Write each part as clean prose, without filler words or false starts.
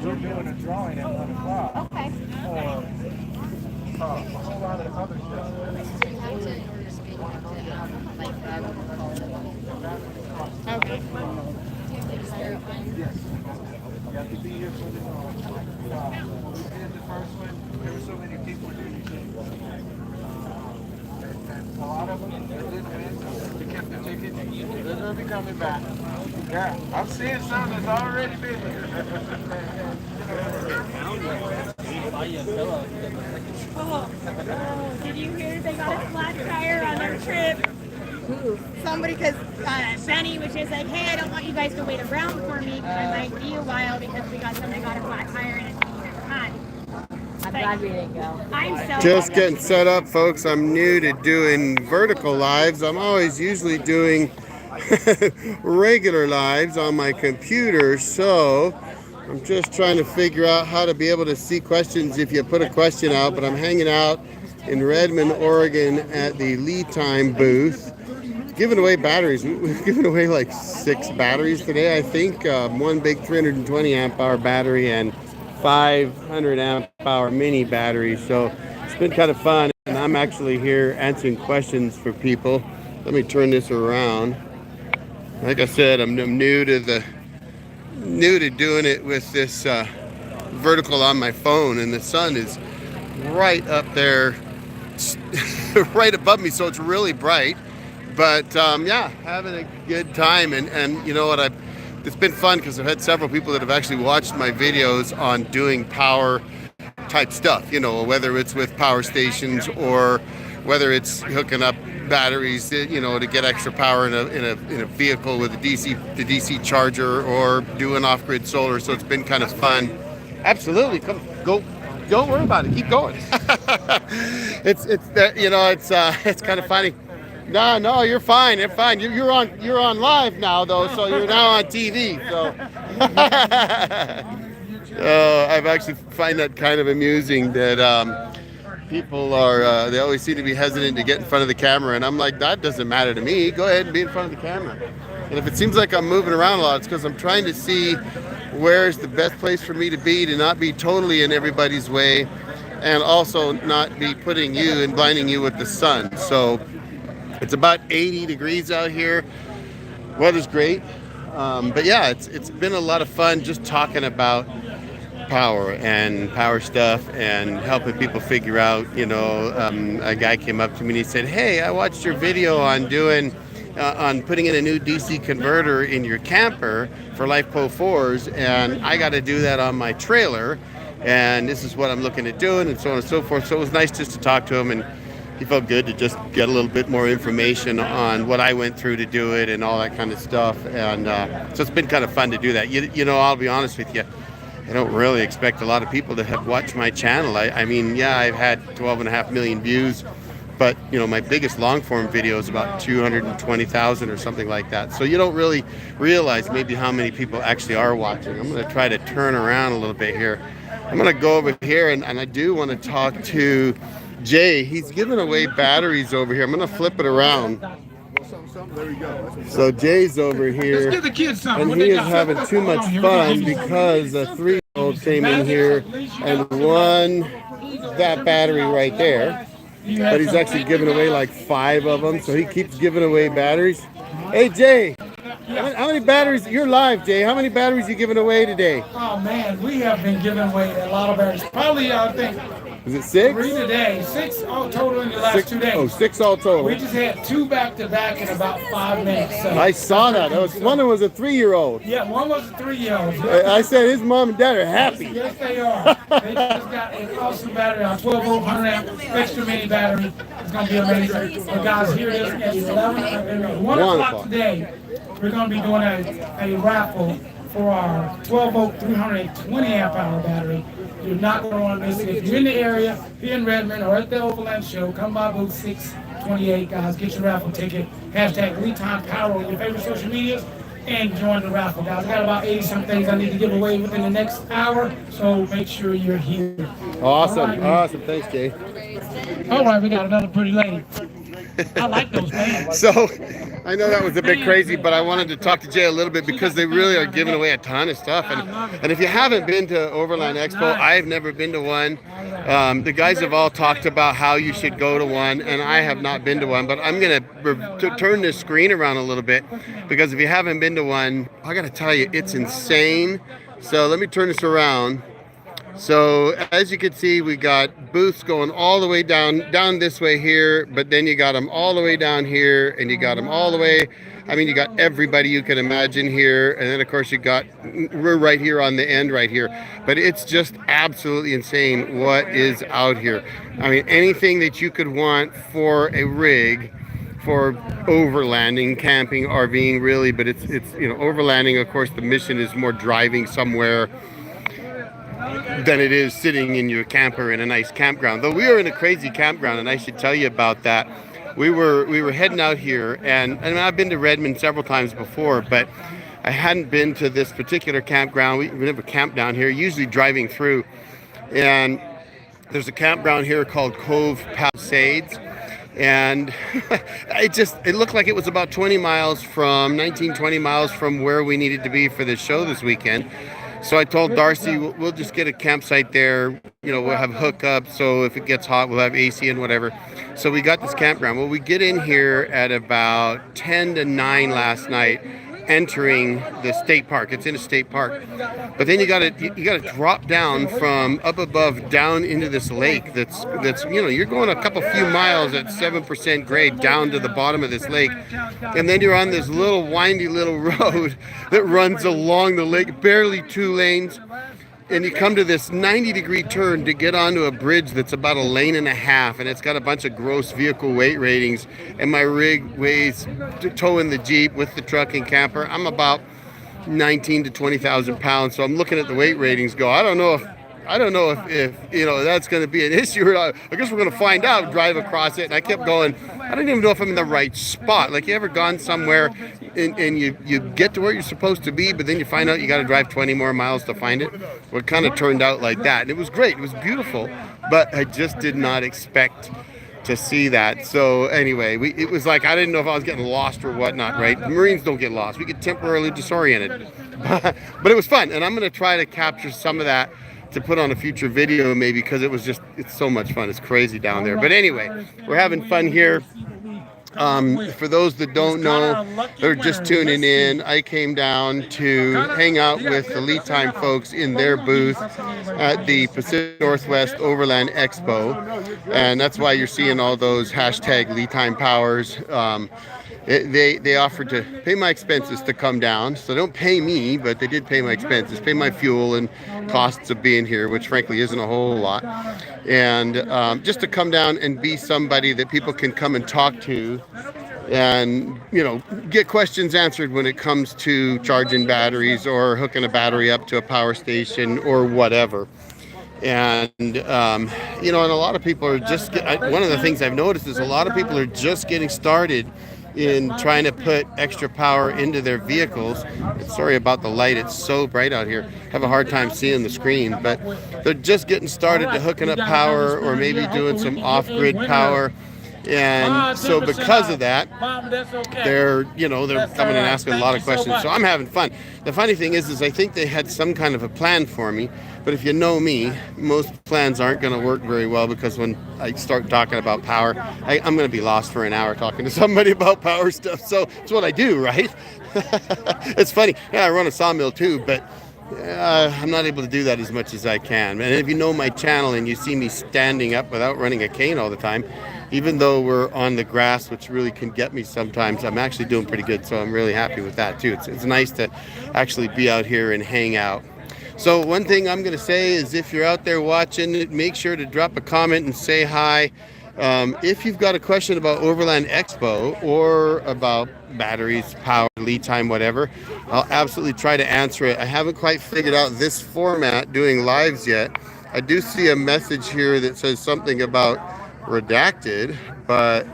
we're doing a drawing at 1 o'clock. Okay. For a whole lot of other stuff. Okay. Yes. You have to be here for the we did the first one. There were so many people doing and a lot of them that didn't win, they kept the ticket. They're going to be coming back. Yeah, I'm seeing some that's already been here. Oh, did you hear they got a flat tire on their trip? Who? Somebody, because Benny was just like, hey, I don't want you guys to wait around for me. I might be a while because we got somebody got a flat tire and it's easier to run. I'm glad we didn't go. I'm so Just getting set up, folks. I'm new to doing vertical lives. I'm always usually doing regular lives on my computer, so I'm just trying to figure out how to be able to see questions if you put a question out. But I'm hanging out in Redmond, Oregon at the Lead Time booth, giving away batteries. We've given away like 6 batteries today, I think. One big 320 amp hour battery and 500 amp hour mini battery. So it's been kind of fun, and I'm actually here answering questions for people. Let me turn this around. Like I said, I'm new to doing it with this vertical on my phone, and the sun is right up there, right above me, so it's really bright. But yeah, having a good time, and you know what, it's been fun because I've had several people that have actually watched my videos on doing power type stuff, you know, whether it's with power stations or whether it's hooking up batteries, you know, to get extra power in a vehicle with a DC charger, or doing off-grid solar. So it's been kind of fun. Absolutely, come go. Don't worry about it. Keep going. it's that, you know, it's kind of funny. No, you're fine. You're fine. You're on live now though, so you're now on TV. So I've actually find that kind of amusing that people are they always seem to be hesitant to get in front of the camera, and I'm like, that doesn't matter to me. Go ahead and be in front of the camera. And if it seems like I'm moving around a lot, it's because I'm trying to see where's the best place for me to be, to not be totally in everybody's way, and also not be putting you and blinding you with the sun. So it's about 80 degrees out here. Weather's great. But yeah, it's been a lot of fun just talking about power and power stuff and helping people figure out, you know, a guy came up to me and he said, hey, I watched your video on putting in a new DC converter in your camper for LifePo 4s, and I got to do that on my trailer, and this is what I'm looking at doing, and so on and so forth. So it was nice just to talk to him, and he felt good to just get a little bit more information on what I went through to do it and all that kind of stuff. And so it's been kind of fun to do that. You know, I'll be honest with you, I don't really expect a lot of people to have watched my channel. I mean, yeah, I've had 12.5 million views, but you know, my biggest long form video is about 220,000 or something like that. So you don't really realize maybe how many people actually are watching. I'm going to try to turn around a little bit here. I'm going to go over here, and I do want to talk to Jay. He's giving away batteries over here. I'm going to flip it around. There we go. So Jay's over here, Let's give the kids something. and he is having too much fun because a 3-year-old came in here and won that battery right there. But he's actually giving away like 5 of them, so he keeps giving away batteries. Hey Jay, how many batteries? You're live, Jay. How many batteries are you giving away today? Oh man, we have been giving away a lot of batteries. Probably, I think, Is it 6? 3 today. 6 all total in the last 2 days. Oh, 6 all total. We just had 2 back to back in about 5 minutes. So. I saw that. One was a 3-year-old. Yeah, one was a 3-year-old. I said his mom and dad are happy. Yes, they are. They just got an awesome battery, a 12-volt 100 amp extra mini battery. It's going to be amazing. So guys, here it is at 1 o'clock today. We're going to be doing a raffle for our 12-volt 320 amp hour battery. You're not going to want to miss it. If you're in the area, here in Redmond or at the Overland show, come by booth 628, guys. Get your raffle ticket. Hashtag Lead Time Power on your favorite social medias and join the raffle, guys. I got about 80-some things I need to give away within the next hour, so make sure you're here. Awesome. Right, Awesome. Thanks, Jay. All right, we got another pretty lady. I like those bands. So I know that was a bit crazy, but I wanted to talk to Jay a little bit because they really are giving away a ton of stuff. And if you haven't been to Overland Expo, I've never been to one. The guys have all talked about how you should go to one, and I have not been to one. But I'm going to turn this screen around a little bit because if you haven't been to one, I got to tell you, it's insane. So let me turn this around. So as you can see, we got booths going all the way down this way here, but then you got them all the way down here, and you got them all the way. I mean, you got everybody you can imagine here, and then of course we're right here on the end right here. But it's just absolutely insane what is out here. I mean, anything that you could want for a rig for overlanding, camping, RVing, really. But it's you know, overlanding. Of course, the mission is more driving somewhere than it is sitting in your camper in a nice campground. Though we are in a crazy campground, and I should tell you about that. We were heading out here, and I've been to Redmond several times before, but I hadn't been to this particular campground. We never camped down here, usually driving through. And there's a campground here called Cove Palisades, and it looked like it was about 20 miles from where we needed to be for the show this weekend. So I told Darcy, we'll just get a campsite there. You know, we'll have hookups, so if it gets hot, we'll have AC and whatever. So we got this campground. Well, we get in here at about 10 to 9 last night, entering the state park. It's in a state park. But then you gotta drop down from up above down into this lake that's you know, you're going a few miles at 7% grade down to the bottom of this lake. And then you're on this little windy little road that runs along the lake, barely 2 lanes. And you come to this 90-degree turn to get onto a bridge that's about 1.5 lanes, and it's got a bunch of gross vehicle weight ratings. And my rig weighs, towing the Jeep with the truck and camper, I'm about 19 to 20,000 pounds. So I'm looking at the weight ratings, I don't know if you know, that's going to be an issue or not. I guess we're going to find out. Drive across it, and I kept going. I don't even know if I'm in the right spot. Like, you ever gone somewhere and you get to where you're supposed to be, but then you find out you got to drive 20 more miles to find it? Well, it kind of turned out like that, and it was great. It was beautiful, but I just did not expect to see that. So anyway, it was like, I didn't know if I was getting lost or whatnot, right? Marines don't get lost. We get temporarily disoriented. But it was fun, and I'm going to try to capture some of that to put on a future video maybe, because it's so much fun. It's crazy down there. But anyway, we're having fun here. For those that don't know, they're just tuning in, I came down to hang out with the Lead Time folks in their booth at the Pacific Northwest Overland Expo, and that's why you're seeing all those hashtag Lead Time Powers. They offered to pay my expenses to come down, so don't pay me, but they did pay my expenses, pay my fuel and costs of being here, which frankly isn't a whole lot, and just to come down and be somebody that people can come and talk to, and you know, get questions answered when it comes to charging batteries or hooking a battery up to a power station or whatever. And you know, and a lot of people are just one of the things I've noticed is a lot of people are just getting started in trying to put extra power into their vehicles. Sorry about the light, it's so bright out here. I have a hard time seeing the screen, but they're just getting started to hooking up power or maybe doing some off-grid power. And so because of that, they're coming and asking a lot of questions. So I'm having fun. The funny thing is I think they had some kind of a plan for me, but if you know me, most plans aren't going to work very well, because when I start talking about power, I'm going to be lost for an hour talking to somebody about power stuff. So it's what I do, right? It's funny. Yeah, I run a sawmill too, but I'm not able to do that as much as I can. And if you know my channel and you see me standing up without running a cane all the time, even though we're on the grass, which really can get me sometimes, I'm actually doing pretty good. So I'm really happy with that too. It's nice to actually be out here and hang out. So one thing I'm going to say is, if you're out there watching, make sure to drop a comment and say hi. If you've got a question about Overland Expo or about batteries, power, lead time, whatever, I'll absolutely try to answer it. I haven't quite figured out this format doing lives yet. I do see a message here that says something about redacted, but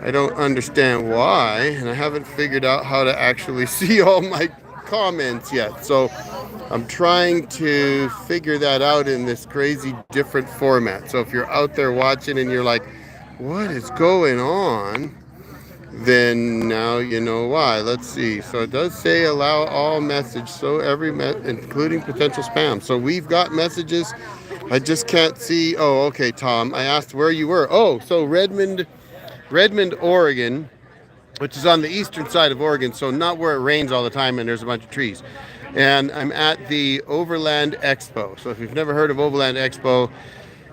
I don't understand why, and I haven't figured out how to actually see all my comments yet. So I'm trying to figure that out in this crazy different format. So if you're out there watching and you're like, what is going on? then now you know why. Let's see. So it does say allow all message, so including potential spam. So we've got messages. I just can't see. Oh, okay, Tom. I asked where you were. Oh, so Redmond, Oregon, which is on the eastern side of Oregon, so not where it rains all the time and there's a bunch of trees. And I'm at the Overland Expo. So if you've never heard of Overland Expo,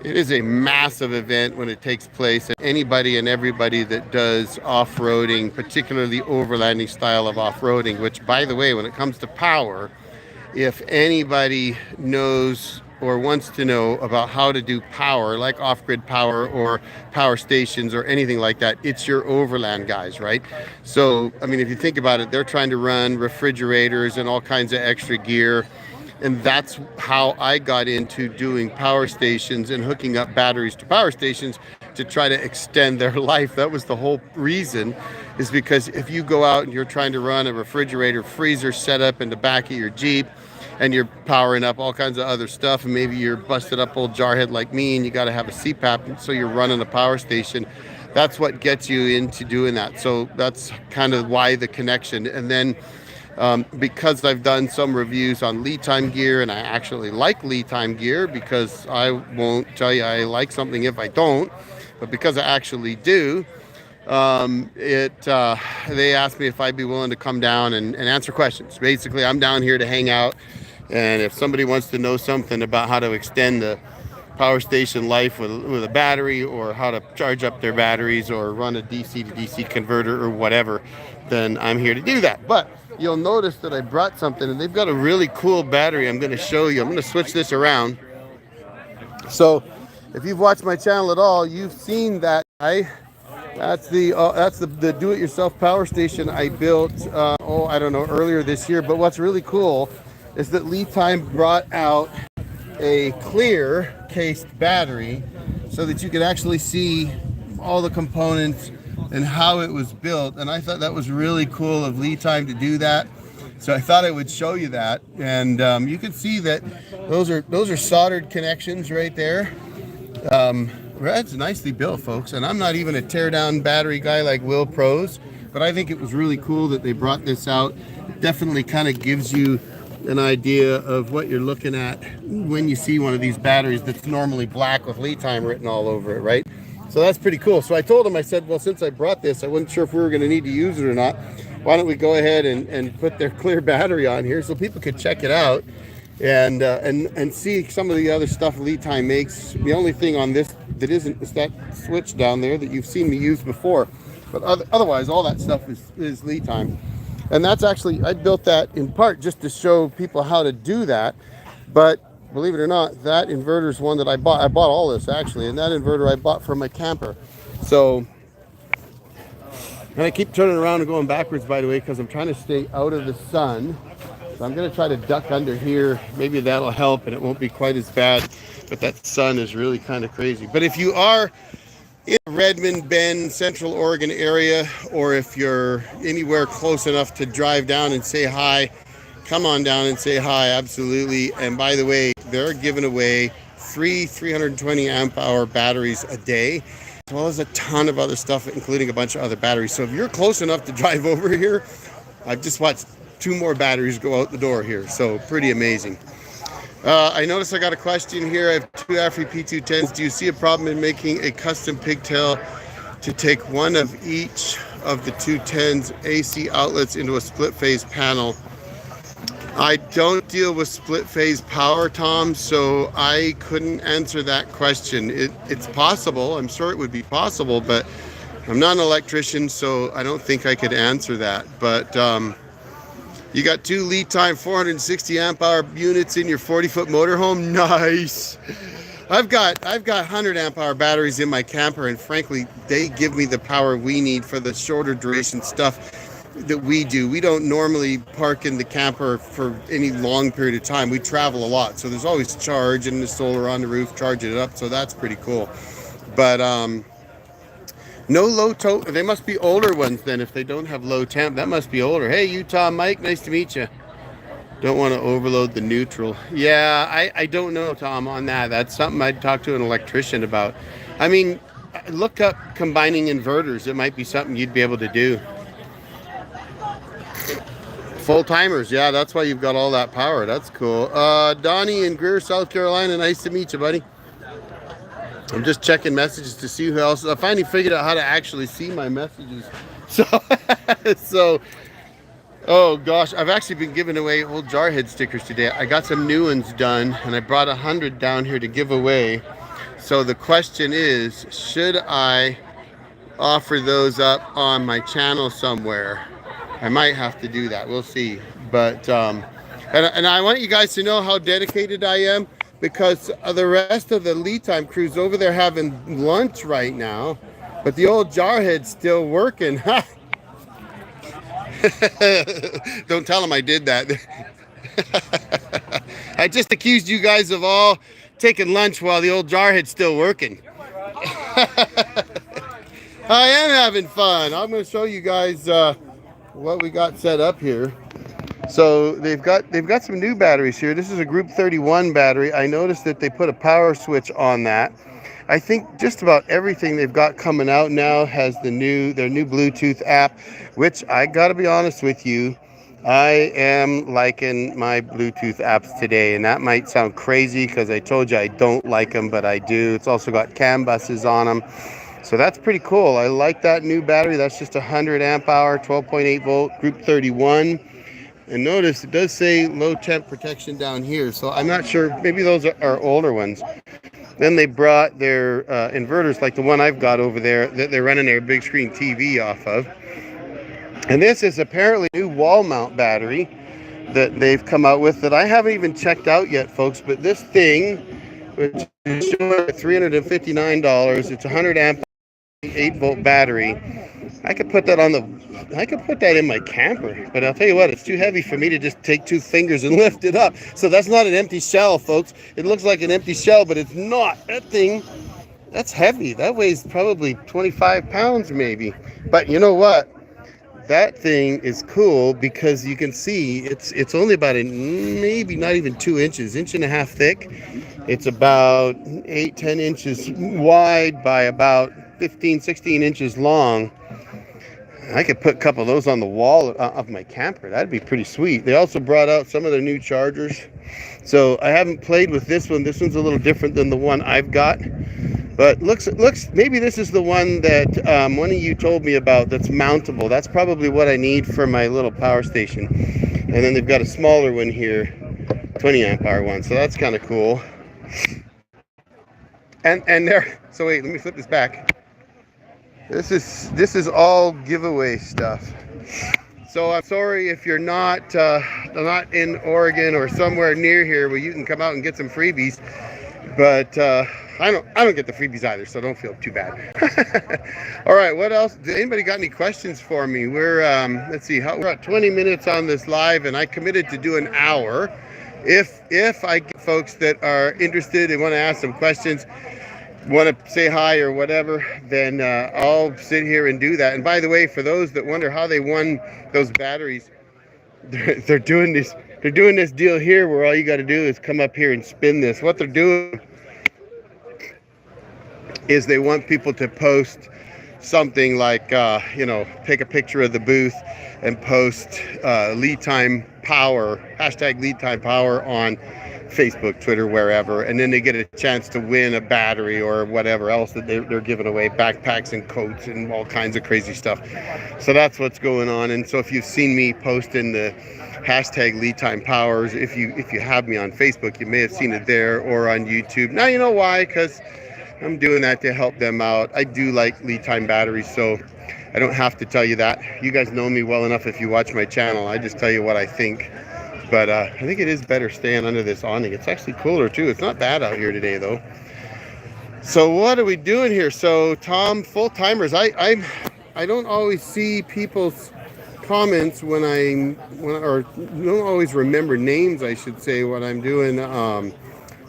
it is a massive event when it takes place, and anybody and everybody that does off-roading, particularly overlanding style of off-roading, which, by the way, when it comes to power, if anybody knows or wants to know about how to do power, like off-grid power or power stations or anything like that, it's your Overland guys, right? So, I mean, if you think about it, they're trying to run refrigerators and all kinds of extra gear. And that's how I got into doing power stations and hooking up batteries to power stations to try to extend their life. That was the whole reason, is because if you go out and you're trying to run a refrigerator freezer setup in the back of your Jeep and you're powering up all kinds of other stuff, and maybe you're busted up old jarhead like me and you got to have a CPAP, so you're running a power station, that's what gets you into doing that. So that's kind of why the connection. And then because I've done some reviews on lead time gear, and I actually like lead time gear, because I won't tell you I like something if I don't, but because I actually do, they asked me if I'd be willing to come down and answer questions. Basically, I'm down here to hang out, and if somebody wants to know something about how to extend the power station life with a battery, or how to charge up their batteries, or run a DC to DC converter or whatever, then I'm here to do that. But you'll notice that I brought something, and they've got a really cool battery I'm going to show you. I'm going to switch this around. So if you've watched my channel at all, you've seen that that's the do-it-yourself power station I built, I don't know, earlier this year. But what's really cool is that Lead Time brought out a clear cased battery so that you could actually see all the components and how it was built. And I thought that was really cool of Lead Time to do that. So I thought I would show you that. And you can see that those are soldered connections right there. It's nicely built, folks. And I'm not even a tear down battery guy like Will Pros, but I think it was really cool that they brought this out. It definitely kind of gives you an idea of what you're looking at when you see one of these batteries that's normally black with Lead Time written all over it, right? So that's pretty cool. So I told him, I said, well, since I brought this, I wasn't sure if we were going to need to use it or not. Why don't we go ahead and put their clear battery on here so people could check it out and see some of the other stuff Lead Time makes. The only thing on this that isn't is that switch down there that you've seen me use before. But otherwise, all that stuff is Lead Time. And that's actually, I built that in part just to show people how to do that. But believe it or not, that inverter is one that I bought. I bought all this actually, and that inverter I bought from my camper. So, and I keep turning around and going backwards, by the way, because I'm trying to stay out of the sun. So I'm going to try to duck under here. Maybe that'll help, and it won't be quite as bad. But that sun is really kind of crazy. But if you are in Redmond, Bend, Central Oregon area, or if you're anywhere close enough to drive down and say hi, come on down and say hi, absolutely. And by the way, they're giving away 320 amp hour batteries a day, as well as a ton of other stuff, including a bunch of other batteries. So if you're close enough to drive over here, I've just watched 2 more batteries go out the door here. So pretty amazing. I noticed I got a question here. I have 2 AFRI P210s. Do you see a problem in making a custom pigtail to take one of each of the 210s AC outlets into a split phase panel? I don't deal with split phase power, Tom, so I couldn't answer that question. It's possible. I'm sure it would be possible, but I'm not an electrician, so I don't think I could answer that. But you got 2 Lead Time 460 amp hour units in your 40-foot motorhome. Nice. I've got 100 amp hour batteries in my camper, and frankly, they give me the power we need for the shorter duration stuff that we do. We don't normally park in the camper for any long period of time. We travel a lot, so there's always charge and the solar on the roof charging it up, so that's pretty cool. But no low tow. They must be older ones then. If they don't have low temp, that must be older. Hey, Utah Mike, nice to meet you. Don't want to overload the neutral. Yeah, I don't know, Tom, on that. That's something I'd talk to an electrician about. I mean, look up combining inverters. It might be something you'd be able to do. Full timers, yeah, that's why you've got all that power. That's cool. Donnie in Greer, South Carolina, nice to meet you, buddy. I'm just checking messages to see who else. I finally figured out how to actually see my messages. So, so, oh gosh, I've actually been giving away Old Jarhead stickers today. I got some new ones done, and I brought 100 down here to give away. So the question is, should I offer those up on my channel somewhere? I might have to do that. We'll see. But and I want you guys to know how dedicated I am, because the rest of the lead time crew's over there having lunch right now, but the Old Jarhead's still working. Don't tell them I did that. I just accused you guys of all taking lunch while the Old Jarhead's still working. I am having fun. I'm going to show you guys what we got set up here. So they've got some new batteries here. This is a Group 31 battery. I noticed that they put a power switch on that. I think just about everything they've got coming out now has their new Bluetooth app, which I got to be honest with you, I am liking my Bluetooth apps today. And that might sound crazy because I told you I don't like them, but I do. It's also got CAN buses on them. So that's pretty cool. I like that new battery. That's just 100 amp hour, 12.8 volt, Group 31. And notice it does say low temp protection down here. So I'm not sure, maybe those are older ones. Then they brought their inverters, like the one I've got over there, that they're running their big screen TV off of. And this is apparently a new wall mount battery that they've come out with that I haven't even checked out yet, folks. But this thing, which is showing at $359, it's 100 amp, 8 volt battery. I could put that in my camper, but I'll tell you what, it's too heavy for me to just take 2 fingers and lift it up. So that's not an empty shell, folks. It looks like an empty shell, but it's not. That thing, that's heavy. That weighs probably 25 pounds maybe. But you know what? That thing is cool because you can see it's only about maybe not even 2 inches, 1.5 inches thick. It's about 8-10 inches wide by about 15-16 inches long. I could put a couple of those on the wall of my camper. That'd be pretty sweet. They also brought out some of their new chargers. So I haven't played with this one. This one's a little different than the one I've got. But looks maybe this is the one that one of you told me about that's mountable. That's probably what I need for my little power station. And then they've got a smaller one here, 20 amp hour one. So that's kind of cool. And there, so wait, let me flip this back. This is all giveaway stuff. So I'm sorry if you're not in Oregon or somewhere near here where you can come out and get some freebies. But I don't get the freebies either, so don't feel too bad. All right, what else? Did anybody got any questions for me? We're let's see, we're at 20 minutes on this live, and I committed to do an hour. If I get folks that are interested and want to ask some questions, want to say hi or whatever, then I'll sit here and do that. And by the way, for those that wonder how they won those batteries, they're doing this deal here where all you got to do is come up here and spin this. What they're doing is they want people to post something like take a picture of the booth and post lead time power, hashtag lead time power on Facebook, Twitter, wherever, and then they get a chance to win a battery or whatever else that they're giving away, backpacks and coats and all kinds of crazy stuff. So that's what's going on. And so if you've seen me posting the hashtag lead time powers, if you have me on Facebook, you may have seen it there or on YouTube. Now you know why, because I'm doing that to help them out. I do like lead time batteries, so I don't have to tell you that. You guys know me well enough if you watch my channel. I just tell you what I think. But I think it is better staying under this awning. It's actually cooler too. It's not bad out here today though. So what are we doing here? So Tom, full timers. I don't always see people's comments or don't always remember names, I should say, when I'm doing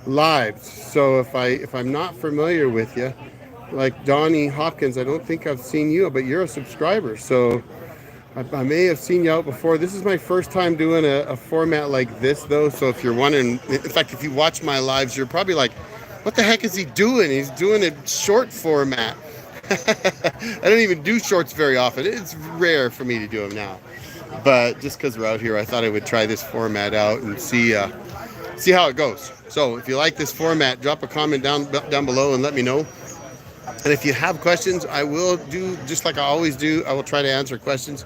lives. So if I'm not familiar with you, like Donnie Hopkins, I don't think I've seen you, but you're a subscriber. So I may have seen you out before. This is my first time doing a format like this, though. So if you're wondering, in fact, if you watch my lives, you're probably like What the heck is he doing? He's doing a short format. I don't even do shorts very often. It's rare for me to do them now. But just because we're out here, I thought I would try this format out and see how it goes. So if you like this format, drop a comment down below and let me know. And if you have questions, I will do just like I always do. I will try to answer questions.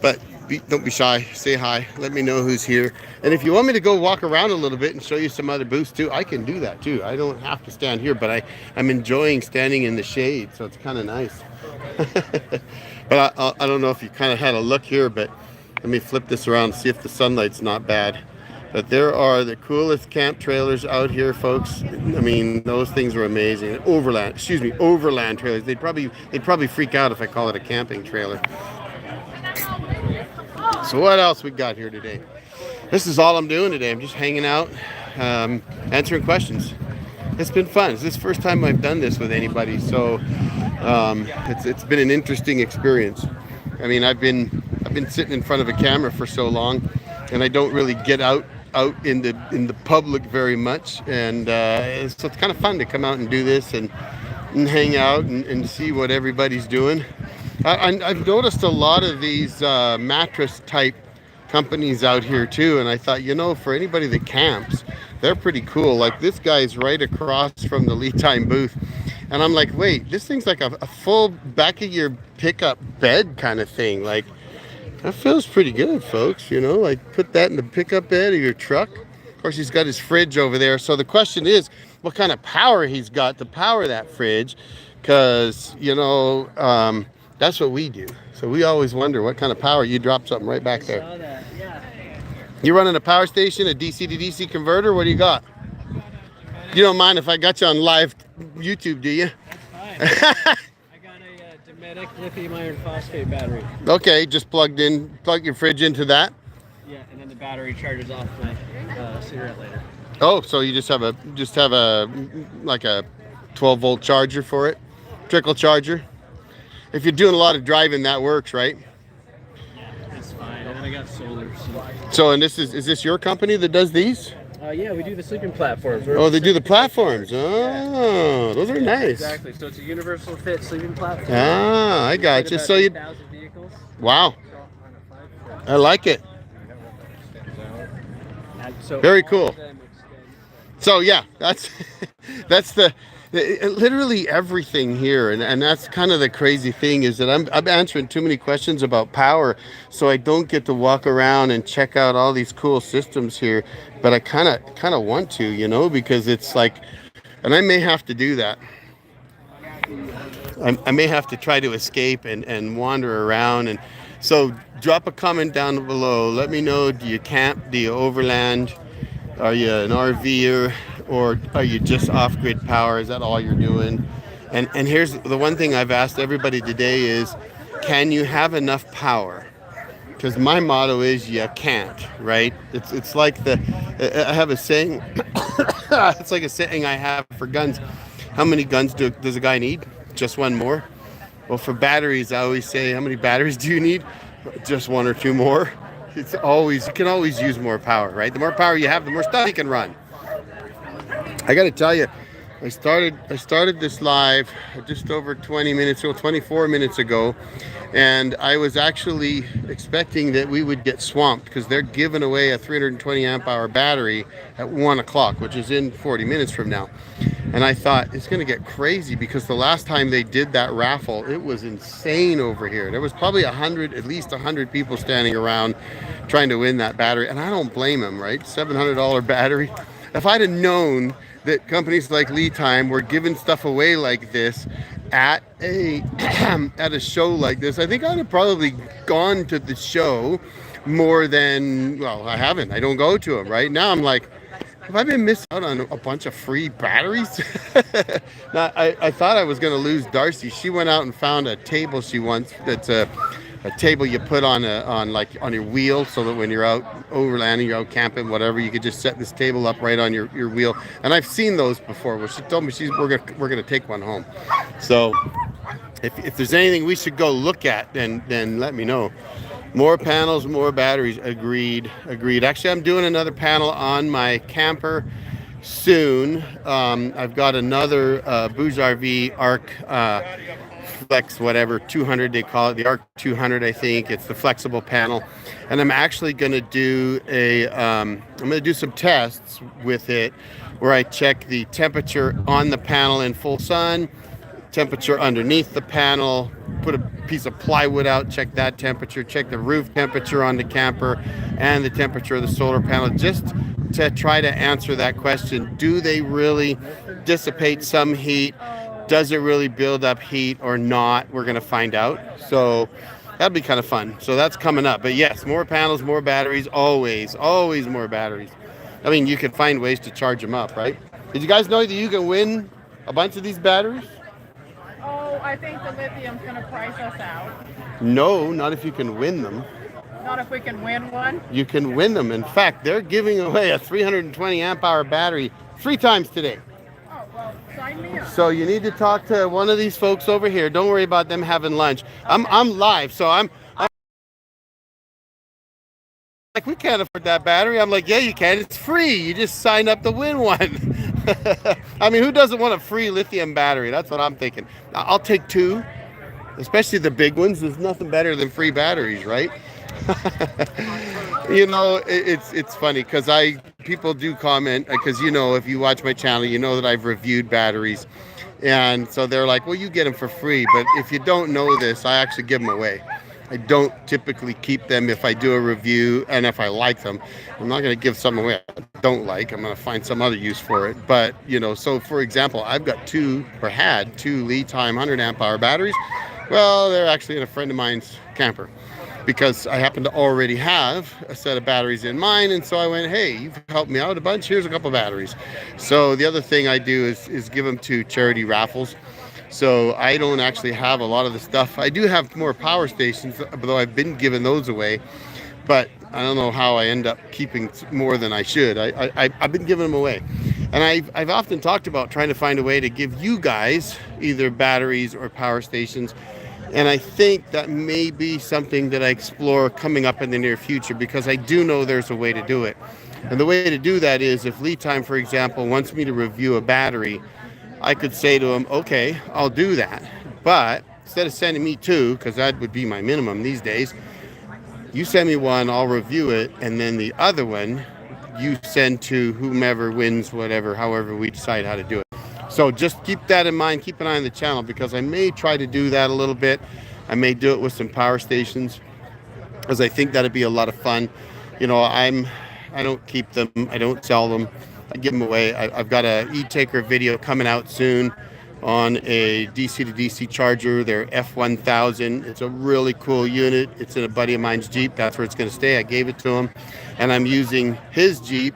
But don't be shy. Say hi. Let me know who's here. And if you want me to go walk around a little bit and show you some other booths too, I can do that too. I don't have to stand here, but I'm enjoying standing in the shade, so it's kind of nice. But I don't know if you kind of had a look here, but let me flip this around and see if the sunlight's not bad. But there are the coolest camp trailers out here, folks. I mean, those things are amazing. Overland trailers. They'd probably freak out if I call it a camping trailer. So what else we got here today? This is all I'm doing today. I'm just hanging out, answering questions. It's been fun. It's the first time I've done this with anybody, so it's been an interesting experience. I mean, I've been sitting in front of a camera for so long, and I don't really get out in the public very much, and so it's kind of fun to come out and do this and hang out and see what everybody's doing. I've noticed a lot of these mattress type companies out here too, and I thought, you know, for anybody that camps, they're pretty cool. Like this guy's right across from the Lead Time booth, and I'm like, wait, this thing's like a full back of your pickup bed kind of thing. Like, that feels pretty good, folks. You know, like put that in the pickup bed of your truck. Of course, he's got his fridge over there. So the question is, what kind of power he's got to power that fridge? Because, you know, that's what we do. So we always wonder what kind of power. You drop something right back there. Saw that, yeah. You running a power station, a DC to DC converter? What do you got? You don't mind if I got you on live YouTube, do you? That's fine. I got a Dometic lithium iron phosphate battery. Okay, just plug your fridge into that. Yeah, and then the battery charges off my cigarette lighter. Oh, so you just have a like a 12-volt charger for it, trickle charger. If you're doing a lot of driving, that works, right? Yeah, it's fine. And then I got solar. So, and is this your company that does these? Yeah, we do the sleeping platforms. Oh, they do the platforms. Oh, those are nice. Exactly. So it's a universal fit sleeping platform. Ah, I got you. So you. 1,000 vehicles. Wow. I like it. And so Very all cool. of them extend. So yeah, that's literally everything here, and that's kind of the crazy thing is that I'm answering too many questions about power, so I don't get to walk around and check out all these cool systems here. But I kind of want to, you know, because it's like, and I may have to do that. I may have to try to escape and wander around, and so drop a comment down below. Let me know, do you camp? Do you overland? Are you an RVer, or are you just off-grid power? Is that all you're doing? And here's the one thing I've asked everybody today is, can you have enough power? Because my motto is you can't, right? It's like I have a saying. It's like a saying I have for guns. How many guns does a guy need? Just one more. Well, for batteries, I always say, how many batteries do you need? Just one or two more. You can always use more power, right? The more power you have, the more stuff you can run. I got to tell you, I started this live just over 24 minutes ago, and I was actually expecting that we would get swamped because they're giving away a 320 amp hour battery at 1 o'clock, which is in 40 minutes from now. And I thought it's going to get crazy because the last time they did that raffle, it was insane over here. There was probably at least 100 people standing around trying to win that battery. And I don't blame them, right? $700 battery. If I'd have known that companies like Lead Time were giving stuff away like this at a show like this, I think I'd have probably gone to the show more than, well, I haven't. I don't go to them, right? Now I'm like, have I been missing out on a bunch of free batteries? Now, I thought I was going to lose Darcy. She went out and found a table she wants. That's a table you put on your wheel, so that when you're out overlanding, you're out camping, whatever, you could just set this table up right on your wheel. And I've seen those before. Well, she told me we're gonna take one home. So if there's anything we should go look at, then let me know. More panels, more batteries. Agreed. Actually, I'm doing another panel on my camper soon. I've got another Bouge RV Arc Flex, whatever, 200 they call it, the Arc 200, I think. It's the flexible panel. And I'm actually going to do some tests with it where I check the temperature on the panel in full sun, temperature underneath the panel, put a piece of plywood out, check that temperature, check the roof temperature on the camper and the temperature of the solar panel, just to try to answer that question. Do they really dissipate some heat? Does it really build up heat or not? We're going to find out. So that'll be kind of fun. So that's coming up. But yes, more panels, more batteries, always more batteries. I mean, you can find ways to charge them up, right? Did you guys know that you can win a bunch of these batteries? Oh, I think the lithium's going to price us out. No, not if you can win them. Not if we can win one. You can win them. In fact, they're giving away a 320 amp hour battery 3 times today. Oh, well, sign me up. So you need to talk to one of these folks over here. Don't worry about them having lunch. Okay. I'm live, so I'm like, we can't afford that battery. I'm like, yeah, you can. It's free. You just sign up to win one. I mean, who doesn't want a free lithium battery? That's what I'm thinking. I'll take 2, especially the big ones. There's nothing better than free batteries, right? You know, it's funny because people do comment, because, you know, if you watch my channel, you know that I've reviewed batteries, and so they're like, well, you get them for free. But if you don't know this, I actually give them away. I don't typically keep them if I do a review and if I like them. I'm not going to give some away I don't like. I'm going to find some other use for it. But, you know, so for example, I've got had two lead time 100 amp hour batteries. Well, they're actually in a friend of mine's camper, because I happen to already have a set of batteries in mine. And so I went, hey, you've helped me out a bunch. Here's a couple batteries. So the other thing I do is give them to charity raffles. So I don't actually have a lot of the stuff. I do have more power stations, although I've been giving those away. But I don't know how I end up keeping more than I should. I've been giving them away. And I've often talked about trying to find a way to give you guys either batteries or power stations. And I think that may be something that I explore coming up in the near future, because I do know there's a way to do it. And the way to do that is, if Lead Time, for example, wants me to review a battery, I could say to him, okay, I'll do that. But instead of sending me 2, because that would be my minimum these days, you send me 1, I'll review it, and then the other one you send to whomever wins whatever, however we decide how to do it. So just keep that in mind. Keep an eye on the channel, because I may try to do that a little bit. I may do it with some power stations, because I think that'd be a lot of fun. You know, I don't keep them. I don't sell them. I give them away. I've got a e-taker video coming out soon on a DC to DC charger. They're F1000. It's a really cool unit. It's in a buddy of mine's Jeep. That's where it's going to stay. I gave it to him, and I'm using his Jeep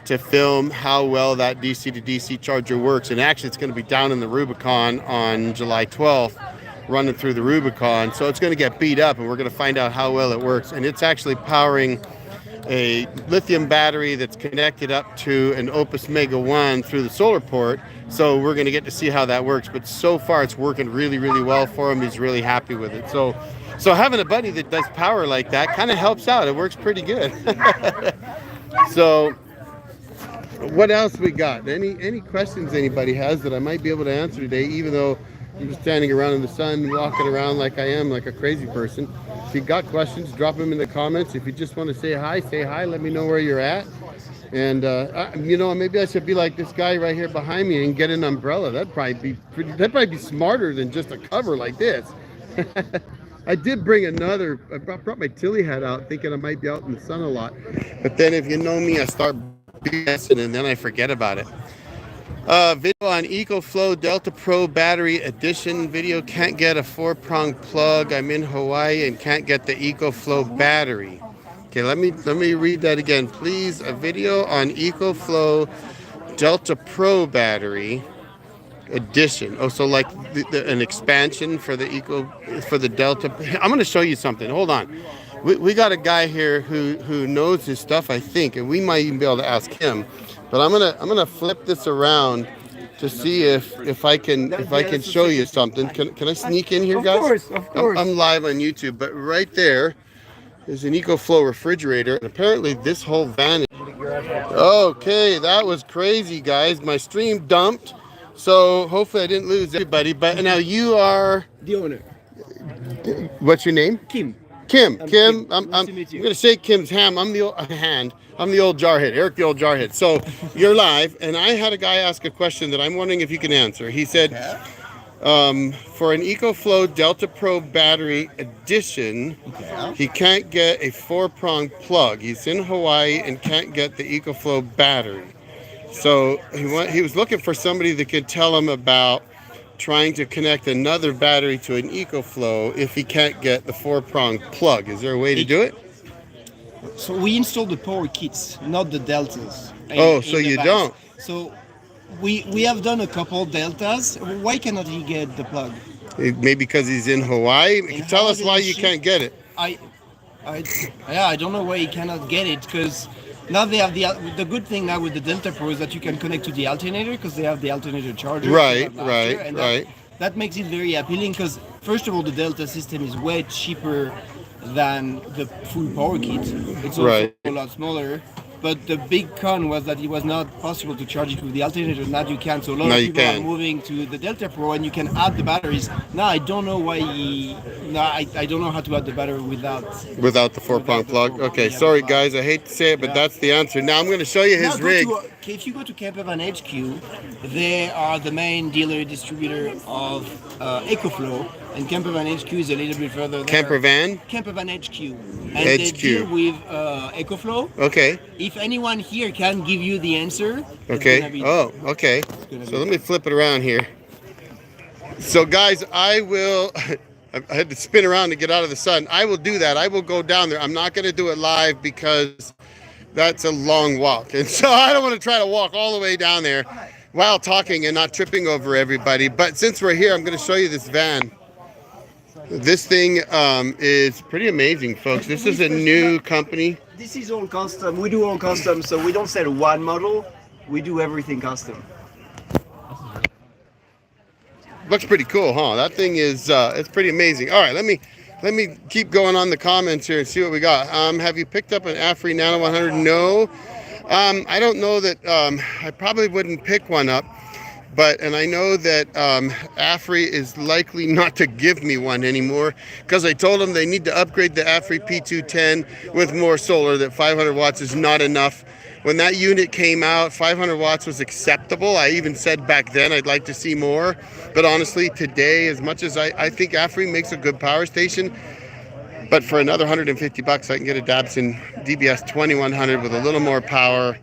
to film how well that DC to DC charger works. And actually, it's going to be down in the Rubicon on July 12th, running through the Rubicon. So it's going to get beat up, and we're going to find out how well it works. And it's actually powering a lithium battery that's connected up to an Opus Mega 1 through the solar port. So we're going to get to see how that works. But so far, it's working really, really well for him. He's really happy with it. So having a buddy that does power like that kind of helps out. It works pretty good. So what else we got? Any questions anybody has that I might be able to answer today, even though I'm just standing around in the sun, walking around like I am, like a crazy person. If you got questions, drop them in the comments. If you just want to say hi, let me know where you're at. And you know, maybe I should be like this guy right here behind me and get an umbrella. That'd probably be smarter than just a cover like this. I did bring I brought my Tilly hat out thinking I might be out in the sun a lot. But then if you know me, I start BSing and then I forget about it. Video on EcoFlow Delta Pro Battery Edition video. Can't get a 4-prong plug. I'm in Hawaii and can't get the EcoFlow battery. Okay, let me read that again, please. A video on EcoFlow Delta Pro Battery Edition. Oh, so like an expansion for the Delta. I'm going to show you something. Hold on. We got a guy here who knows his stuff, I think, and we might even be able to ask him. But I'm gonna flip this around to see if I can show you something. Can I sneak in here, guys? Of course. I'm live on YouTube, but right there is an EcoFlow refrigerator, and apparently this whole van Okay, that was crazy, guys. My stream dumped, so hopefully I didn't lose everybody. But now you are The owner. what's your name? Kim. Kim. Kim. Nice I'm to meet you. gonna shake Kim's hand. I'm the old Jarhead, Eric the Old Jarhead. So you're live, and I had a guy ask a question that I'm wondering if you can answer. He said, for an EcoFlow Delta Pro battery edition, he can't get a 4-prong plug. He's in Hawaii and can't get the EcoFlow battery. So he was looking for somebody that could tell him about trying to connect another battery to an EcoFlow if he can't get the 4-prong plug. Is there a way to do it? So we installed the power kits, not the deltas. So you don't? So we have done a couple deltas. Why cannot he get the plug? Maybe because he's in Hawaii. And Tell how us did why he you ship- can't get it. I don't know why he cannot get it, because now they have the good thing now with the Delta Pro is that you can connect to the alternator, because they have the alternator charger. Right, And right. That makes it very appealing, because first of all, the Delta system is way cheaper than the full power kit. It's also a lot smaller. But the big con was that it was not possible to charge it with the alternator. Now you can. So a lot of people are moving to the Delta Pro, and you can add the batteries. Now I don't know why. I don't know how to add the battery without the 4-prong plug. Okay, sorry guys, I hate to say it, but that's the answer. Now I'm going to show you his rig. If you go to Campervan HQ, they are the main dealer distributor of EcoFlow, and Campervan HQ is a little bit further there. Campervan HQ, and they deal with EcoFlow. Okay. If anyone here can give you the answer. Okay. Okay. So let me flip it around here. So guys, I will. I had to spin around to get out of the sun. I will do that. I will go down there. I'm not going to do it live because that's a long walk. And so I don't want to try to walk all the way down there while talking and not tripping over everybody. But since we're here, I'm going to show you this van. This thing is pretty amazing, folks. This is a new company. This is all custom. We do all custom, so we don't sell one model. We do everything custom. Looks pretty cool, huh? That thing is it's pretty amazing. All right, let me keep going on the comments here and see what we got. Have you picked up an AFRI Nano 100? No. I don't know that I probably wouldn't pick one up, and I know that AFRI is likely not to give me one anymore because I told them they need to upgrade the AFRI P210 with more solar, that 500 watts is not enough. When that unit came out, 500 watts was acceptable. I even said back then I'd like to see more. But honestly, today, as much as I think AFRI makes a good power station, but for another $150, I can get a Dabson DBS 2100 with a little more power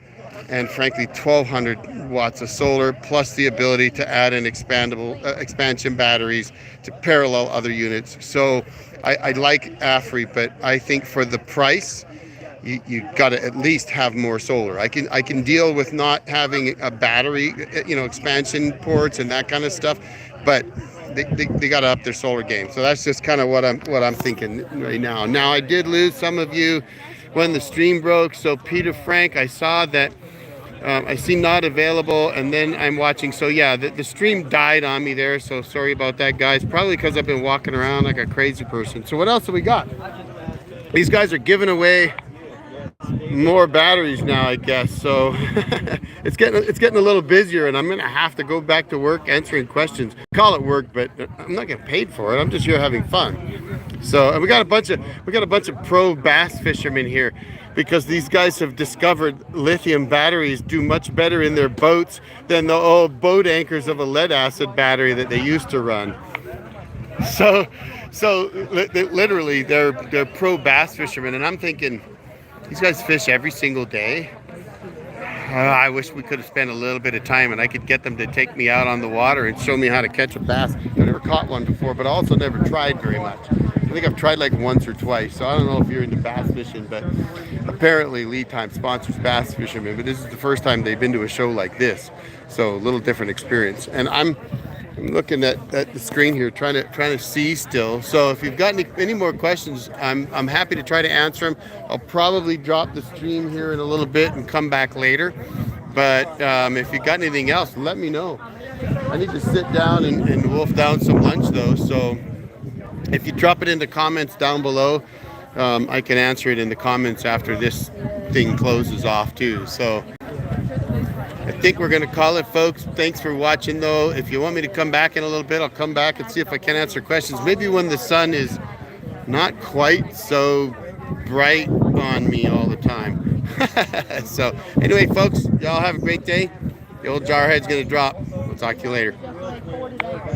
and frankly 1200 watts of solar, plus the ability to add in expansion batteries to parallel other units. So I like AFRI, but I think for the price, you got to at least have more solar. I can deal with not having a battery, expansion ports and that kind of stuff, but they got to up their solar game. So that's just kind of what I'm thinking right now. Now I did lose some of you when the stream broke. So Peter Frank, I saw that. I see not available, and then I'm watching. So yeah, the stream died on me there. So sorry about that, guys. Probably because I've been walking around like a crazy person. So what else have we got? These guys are giving away more batteries now, I guess. So it's getting a little busier, and I'm gonna have to go back to work answering questions. Call it work, but I'm not getting paid for it. I'm just here having fun. So, and we got a bunch of pro bass fishermen here because these guys have discovered lithium batteries do much better in their boats than the old boat anchors of a lead acid battery that they used to run. So literally they're pro bass fishermen, and I'm thinking, these guys fish every single day. I wish we could have spent a little bit of time and I could get them to take me out on the water and show me how to catch a bass. I've never caught one before, but I also never tried very much. I think I've tried like once or twice, so I don't know if you're into bass fishing, but apparently Lead Time sponsors bass fishermen, but this is the first time they've been to a show like this, so a little different experience. And I'm looking at the screen here, trying to see still. So if you've got any more questions, I'm happy to try to answer them. I'll probably drop the stream here in a little bit and come back later. But if you got anything else, let me know. I need to sit down and wolf down some lunch though. So if you drop it in the comments down below, I can answer it in the comments after this thing closes off too. So I think we're going to call it, folks. Thanks for watching, though. If you want me to come back in a little bit, I'll come back and see if I can answer questions. Maybe when the sun is not quite so bright on me all the time. So anyway, folks, y'all have a great day. The old Jarhead's going to drop. We'll talk to you later.